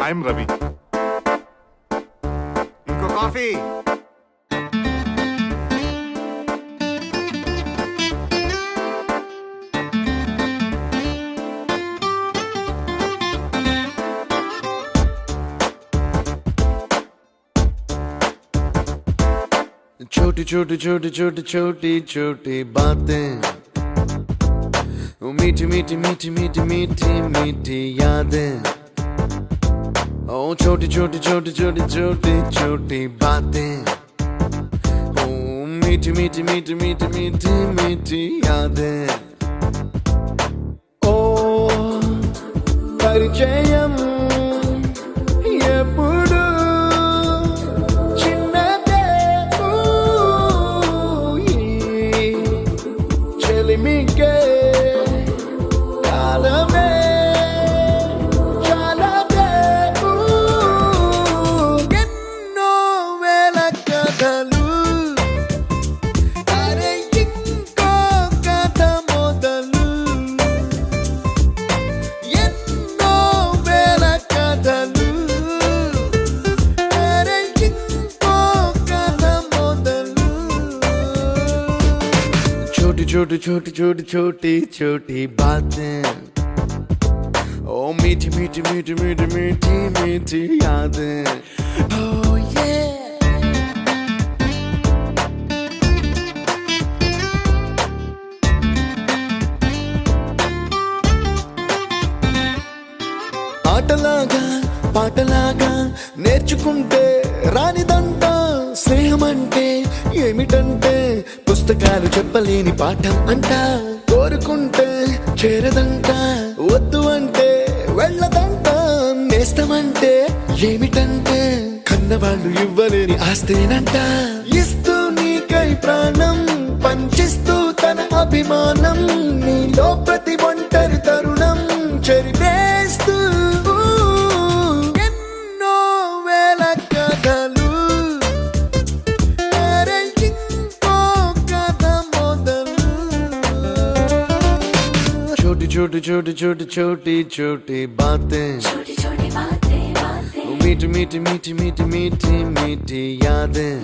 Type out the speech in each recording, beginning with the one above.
I'm Ravi. ఇంకో coffee. छोटी छोटी छोटी छोटी छोटी छोटी बातें, मीठी मीठी मीठी मीठी मीठी मीठी यादें. ओ छोटी छोटी छोटी छोटी छोटी छोटी बातें, ओ मीठी मीठी मीठी मीठी मीठी मीठी यादें. ओ परिचयम ఎప్పుడు చిన్నదే చెలిమికే కాలమే చాలదే. ఎన్నో వేల కథలు, అరే ఇంకో కథ మొదలు. ఎన్నో వేల కథలు, అరే ఇంకో కథ మొదలు. छोटी छोटी छोटी छोटी छोटी छोटी बातें, ओ मीठी मीठी मीठी मीठी मीठी मीठी यादें. Oh yeah. ఆటలాగా పాటలాగా నేర్చుకుంటే రానిదంట స్నేహం అంటే ఏమిటంటే, పుస్తకాలు చెప్పలేని పాఠం అంట. కోరుకుంటే చేరదంట, వద్దు అంటే వెళ్ళదంట. నేస్తమంటే ఏమిటంటే, కన్నవాళ్ళు ఇవ్వలేని ఆస్తేనంట. ఇస్తూ నీకై ప్రాణం పంచిస్తూ తన అభిమానం, నీలో ప్రతి ఒంటరి తరుణం చెరిపేస్తూ. ఎన్నో వేల కథలు, అరే ఇంకో కథ మొదలు. छोटी छोटी छोटी छोटी छोटी छोटी बातें, मीठी मीठी मीठी मीठी मीठी मीठी यादें.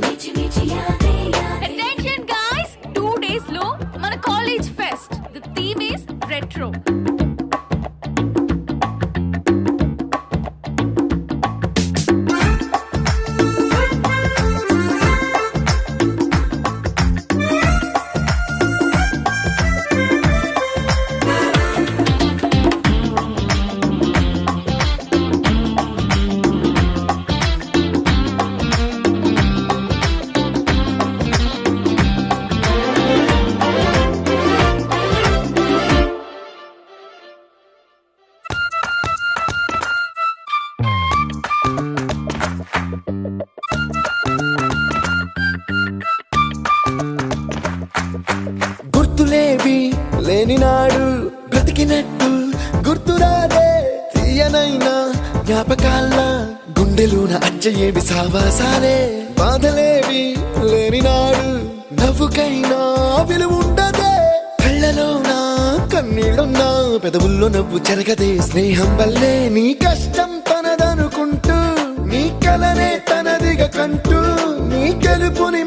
Attention guys, 2 days లో మన college fest. The theme is retro. గుర్తులేవి లేని నాడు బ్రతికినట్టు గుర్తురాదే తీయనైనా జ్ఞాపకాల గుండెలోన అచ్చయేవి సావాసాలే. బాధలేవి లేని నాడు నవ్వుకైనా విలువుండదే. కళ్ళలోన కన్నీళ్ళున్నా పెదవుల్లో నవ్వు చెరగదే. స్నేహం వల్లే నీ కష్టం తనదనుకుంటూ, నీ కలనే తనదిగా కంటూ, నీ గెలుపుని